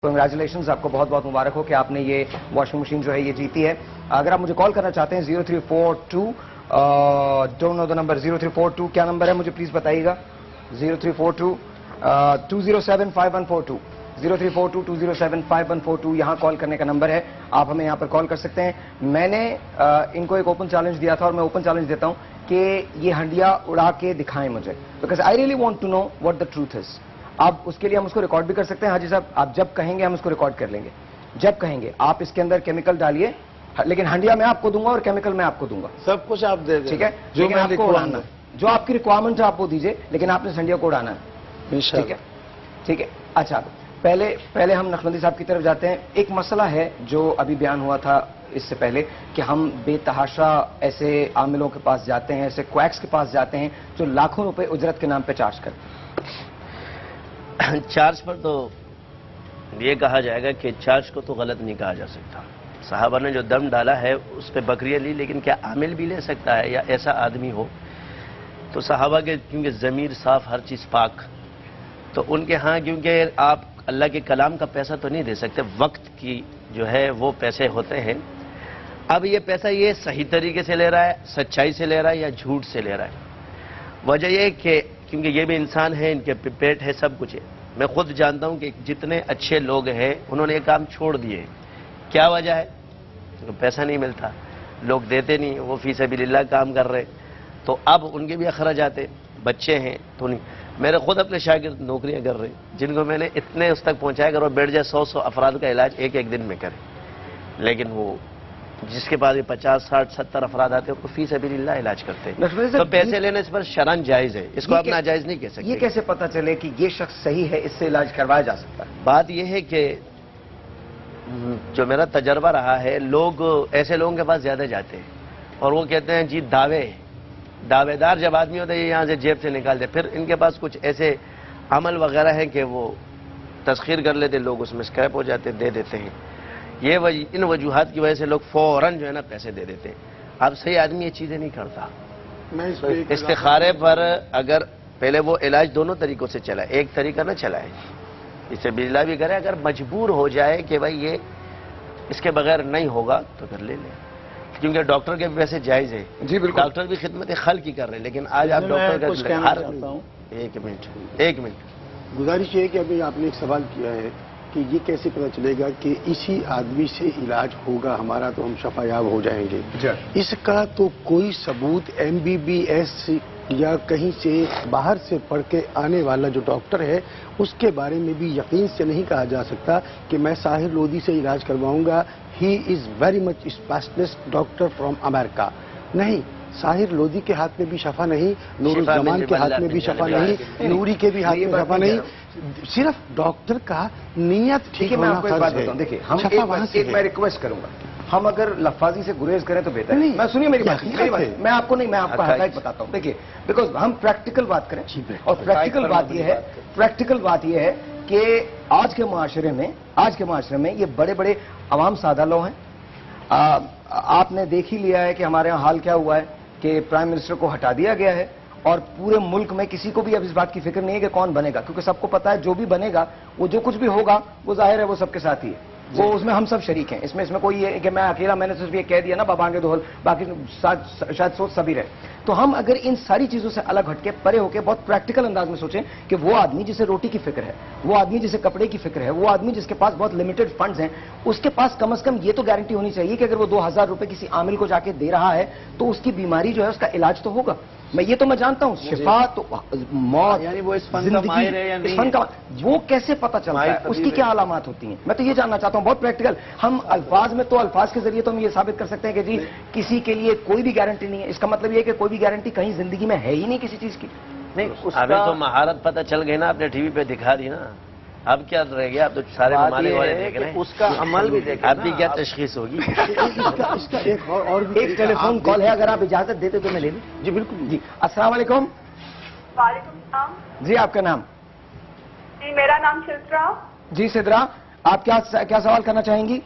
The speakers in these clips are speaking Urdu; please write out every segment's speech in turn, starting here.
کنگریچولیشنز، آپ کو بہت بہت مبارک ہو کہ آپ نے یہ واشنگ مشین جو ہے یہ جیتی ہے. اگر آپ مجھے کال کرنا چاہتے ہیں 0342 ڈونٹ نو دا نمبر 0342 کیا نمبر ہے مجھے پلیز بتائیے گا. 0342 2075142 0342 یہاں کال کرنے کا نمبر ہے. آپ ہمیں یہاں پر کال کر سکتے ہیں. میں نے ان کو ایک اوپن چیلنج دیا تھا اور میں اوپن چیلنج دیتا ہوں کہ یہ ہنڈیا اڑا کے دکھائیں مجھے, because I really want to know what the truth is. اب اس کے لیے ہم اس کو ریکارڈ بھی کر سکتے ہیں. حاجی صاحب آپ جب کہیں گے ہم اس کو ریکارڈ کر لیں گے, جب کہیں گے. آپ اس کے اندر کیمیکل ڈالیے, لیکن ہنڈیا میں آپ کو دوں گا اور کیمیکل میں آپ کو دوں گا. سب کچھ آپ دے دیں, ٹھیک ہے, جو میں آپ کو اڑانا ہے, جو آپ کی ریکوائرمنٹ ہے آپ وہ دیجیے, لیکن آپ نے ہنڈیا کو اڑانا ہے. ٹھیک ہے, ٹھیک ہے. اچھا, پہلے ہم نقشبندی صاحب کی طرف جاتے ہیں. ایک مسئلہ ہے جو ابھی بیان ہوا تھا اس سے پہلے کہ ہم بے تحاشا ایسے عاملوں کے پاس جاتے ہیں, ایسے کویکس کے پاس جاتے ہیں جو لاکھوں روپے اجرت کے نام پہ چارج کرتے ہیں. چارج پر تو یہ کہا جائے گا کہ چارج کو تو غلط نہیں کہا جا سکتا. صحابہ نے جو دم ڈالا ہے اس پہ بکریاں لی, لیکن کیا عامل بھی لے سکتا ہے یا ایسا آدمی ہو؟ تو صحابہ کے کیونکہ ضمیر صاف, ہر چیز پاک, تو ان کے ہاں کیونکہ آپ اللہ کے کلام کا پیسہ تو نہیں دے سکتے, وقت کی جو ہے وہ پیسے ہوتے ہیں. اب یہ پیسہ یہ صحیح طریقے سے لے رہا ہے, سچائی سے لے رہا ہے یا جھوٹ سے لے رہا ہے؟ وجہ یہ کہ کیونکہ یہ بھی انسان ہے, ان کے پیٹ ہے, سب کچھ ہے. میں خود جانتا ہوں کہ جتنے اچھے لوگ ہیں انہوں نے یہ کام چھوڑ دیے. کیا وجہ ہے؟ پیسہ نہیں ملتا, لوگ دیتے نہیں, وہ فی سبیل اللہ کام کر رہے, تو اب ان کے بھی اخراجات ہیں, بچے ہیں تو نہیں. میرے خود اپنے شاگرد نوکریاں کر رہے ہیں جن کو میں نے اتنے اس تک پہنچایا کہ وہ بیٹھ جائے 100 افراد کا علاج ایک دن میں کرے, لیکن وہ جس کے پاس 50 60 70 افراد آتے ہیں وہ فی سبیل اللہ علاج کرتے ہیں. تو پیسے لینے اس پر شرعاً جائز ہے, اس کو آپ ناجائز نہیں کہہ سکتے. یہ کیسے پتہ چلے کہ یہ شخص صحیح ہے, اس سے علاج کروایا جا سکتا ہے؟ بات یہ ہے کہ جو میرا تجربہ رہا ہے, لوگ ایسے لوگوں کے پاس زیادہ جاتے ہیں اور وہ کہتے ہیں جی دعوے دار جب آدمی ہوتا ہے یہ یہاں سے جیب سے نکال دے, پھر ان کے پاس کچھ ایسے عمل وغیرہ ہیں کہ وہ تسخیر کر لیتے, لوگ اس میں اسکریپ ہو جاتے, دے دیتے ہیں. ان وجوہات کی وجہ سے لوگ فوراً جو ہے نا پیسے دے دیتے ہیں. اب صحیح آدمی یہ چیزیں نہیں کرتا. استخارے پر اگر پہلے وہ علاج دونوں طریقوں سے چلا ہے, ایک طریقہ نہ چلا ہے, اس سے بجلا بھی کرے, اگر مجبور ہو جائے کہ بھائی یہ اس کے بغیر نہیں ہوگا تو پھر لے لیں, کیونکہ ڈاکٹر کے بھی ویسے جائز ہے. جی بالکل, ڈاکٹر بھی خدمت خلق کی کر رہے ہیں, لیکن آج آپ ڈاکٹر کا ایک منٹ گزارش یہ ہے کہ ابھی آپ نے ایک سوال کیا ہے کہ یہ کیسے پتہ چلے گا کہ اسی آدمی سے علاج ہوگا ہمارا تو ہم شفا یاب ہو جائیں گے؟ اس کا تو کوئی ثبوت MBBS یا کہیں سے باہر سے پڑھ کے آنے والا جو ڈاکٹر ہے اس کے بارے میں بھی یقین سے نہیں کہا جا سکتا کہ میں ساحر لودھی سے علاج کرواؤں گا. He is very much specialist doctor from America. نہیں, ساحر لودھی کے ہاتھ میں بھی شفا نہیں, نور الزمان کے ہاتھ میں بھی شفا نہیں, نوری کے بھی ہاتھ میں شفا نہیں. صرف ڈاکٹر کا نیت ٹھیک ہے. میں آپ کو ایک بات بتاؤں, دیکھیں میں ریکویسٹ کروں گا, ہم اگر لفاظی سے گریز کریں تو بہتر ہے. میں سنیے میری بات, میں آپ کو نہیں, میں آپ کو حقائق بتاتا ہوں. دیکھیے, بیکاز ہم پریکٹیکل بات کریں, اور پریکٹیکل بات یہ ہے کہ آج کے معاشرے میں یہ بڑے بڑے عوام سادہ لوگ ہیں. آپ نے دیکھ ہی لیا ہے کہ ہمارے یہاں حال کیا ہوا ہے کہ پرائم منسٹر کو ہٹا دیا گیا ہے, اور پورے ملک میں کسی کو بھی اب اس بات کی فکر نہیں ہے کہ کون بنے گا, کیونکہ سب کو پتا ہے جو بھی بنے گا, وہ جو کچھ بھی ہوگا وہ ظاہر ہے وہ سب کے ساتھ ہی ہے. وہ اس میں ہم سب شریک ہیں. اس میں کوئی یہ کہ میں اکیلا, میں نے صرف یہ کہہ دیا نا بابانگے دوہل, باقی شاید سوچ سبھی رہے. تو ہم اگر ان ساری چیزوں سے الگ ہٹ کے پرے ہو کے بہت پریکٹیکل انداز میں سوچیں کہ وہ آدمی جسے روٹی کی فکر ہے, وہ آدمی جسے کپڑے کی فکر ہے, وہ آدمی جس کے پاس بہت لمیٹڈ فنڈز ہیں, اس کے پاس کم از کم یہ تو گارنٹی ہونی چاہیے کہ اگر وہ 2000 روپے کسی عامل کو جا کے دے رہا ہے تو اس کی بیماری جو ہے اس کا علاج تو ہوگا. یہ تو میں جانتا ہوں, شفا تو موت, یعنی وہ اس فن کا ماہر ہے یا نہیں, وہ کیسے پتہ چلتا ہے, اس کی کیا علامات ہوتی ہیں, میں تو یہ جاننا چاہتا ہوں. بہت پریکٹیکل, ہم الفاظ میں تو الفاظ کے ذریعے تو ہم یہ ثابت کر سکتے ہیں کہ جی کسی کے لیے کوئی بھی گارنٹی نہیں ہے. اس کا مطلب یہ کہ کوئی بھی گارنٹی کہیں زندگی میں ہے ہی نہیں کسی چیز کی. نہیں, ابھی تو مہارت پتہ چل گئی نا, آپ نے ٹی وی پہ دکھا دی نا, اب کیا رہ گیا؟ اب تو سارے ممالک والے دیکھ رہے ہیں, اس کا عمل بھی دیکھ. اب بھی کیا تشخیص ہوگی؟ اس کا ایک ٹیلی فون کال ہے, اگر آپ اجازت دیتے تو میں لے لوں. جی بالکل. جی السلام علیکم. وعلیکم السلام. جی آپ کا نام؟ جی میرا نام سدرا. جی سدرا, آپ کیا سوال کرنا چاہیں گی؟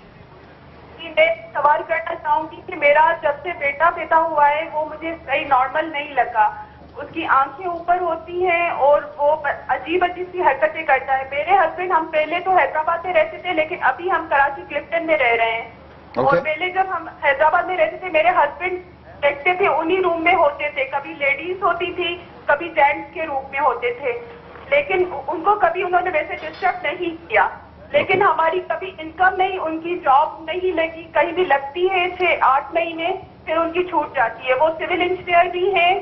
جی میں سوال کرنا چاہوں گی کہ میرا جب سے بیٹا پیدا ہوا ہے وہ مجھے صحیح نارمل نہیں لگا, اس کی آنکھیں اوپر ہوتی ہیں اور وہ عجیب عجیب سی حرکتیں کرتا ہے. میرے ہسبینڈ ہم پہلے تو حیدرآباد میں رہتے تھے لیکن ابھی ہم کراچی کلفٹن میں رہ رہے ہیں. اور پہلے جب ہم حیدرآباد میں رہتے تھے میرے ہسبینڈ دیکھتے تھے انہی روم میں ہوتے تھے, کبھی لیڈیز ہوتی تھی کبھی جینٹس کے روم میں ہوتے تھے, لیکن ان کو کبھی انہوں نے ویسے ڈسٹرب نہیں کیا. لیکن ہماری کبھی انکم نہیں, ان کی جاب نہیں لگی, کہیں بھی لگتی ہے 6-8 مہینے پھر ان کی چھوٹ جاتی ہے. وہ سول انجینئر بھی ہیں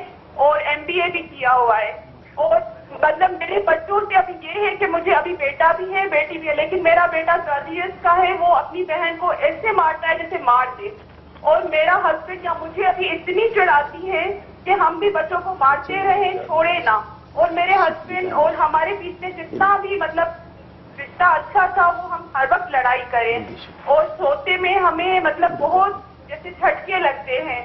اور MBA بھی کیا ہوا ہے. اور مطلب میرے بچوں سے ابھی یہ ہے کہ مجھے ابھی بیٹا بھی ہے بیٹی بھی ہے, لیکن میرا بیٹا 12 ایئرس کا ہے, وہ اپنی بہن کو ایسے مارتا ہے جیسے مار دے. اور میرا ہسبینڈ یا مجھے ابھی اتنی چڑھاتی ہے کہ ہم بھی بچوں کو مارتے رہیں, چھوڑے نہ. اور میرے ہسبینڈ اور ہمارے بیچ میں جتنا بھی مطلب رشتہ اچھا تھا وہ ہم ہر وقت لڑائی کریں. اور سوتے میں ہمیں مطلب بہت جیسے جھٹکے لگتے ہیں.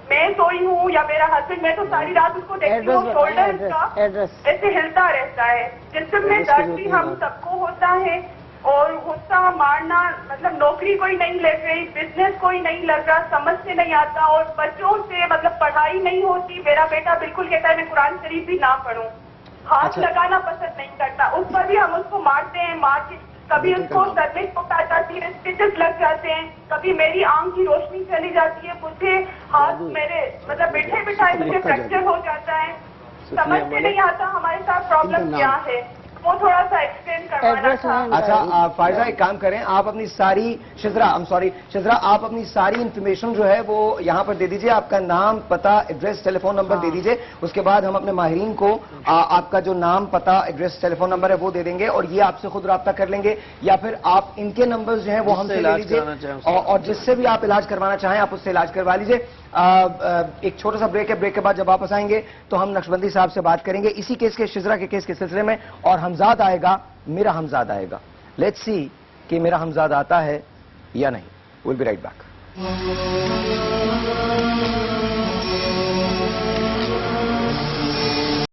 میں سوئی ہوں یا میرا ہسبینڈ, میں تو ساری رات اس کو دیکھتی ہوں, شولڈر کا ایسے ہلتا رہتا ہے. جسم میں درد بھی ہم سب کو ہوتا ہے. اور غصہ مارنا, مطلب نوکری کوئی نہیں لگ رہی, بزنس کوئی نہیں لگ رہا, سمجھ سے نہیں آتا. اور بچوں سے مطلب پڑھائی نہیں ہوتی. میرا بیٹا بالکل کہتا ہے میں قرآن شریف بھی نہ پڑھوں, ہاتھ لگانا پسند نہیں کرتا. اس پر بھی ہم اس کو مارتے ہیں, مار کے کبھی اس کو سر میں چوٹ آ جاتی ہے, اسٹچز لگ جاتے ہیں, کبھی میری آنکھ کی روشنی چلی جاتی ہے, مجھے ہاتھ میرے مطلب بیٹھے بٹھائے مجھے فریکچر ہو جاتا ہے. سمجھ سے نہیں آتا ہمارے ساتھ پرابلم کیا ہے, وہ تھوڑا سا ایکسپلین کروانا تھا. اچھا فائزہ ایک کام کریں, آپ اپنی ساری شذرا آپ اپنی ساری انفارمیشن جو ہے وہ یہاں پر دے دیجئے. آپ کا نام, پتہ, ایڈریس, ٹیلی فون نمبر دے دیجئے. اس کے بعد ہم اپنے ماہرین کو آپ کا جو نام, پتہ, ایڈریس, ٹیلی فون نمبر ہے وہ دے دیں گے اور یہ آپ سے خود رابطہ کر لیں گے, یا پھر آپ ان کے نمبر جو ہیں وہ ہم سے لے لیجئے اور جس سے بھی آپ علاج کروانا چاہیں آپ اس سے علاج کروا لیجئے. ایک چھوٹا سا بریک ہے, بریک کے بعد جب واپس آئیں گے تو ہم نقشبندی صاحب سے بات کریں گے اسی کیس کے, شذرا کے کیس کے سلسلے میں. اور حمزاد آئے گا, میرا حمزاد آئے گا. لیٹس سی کہ میرا حمزاد آتا ہے یا نہیں. We'll be right back.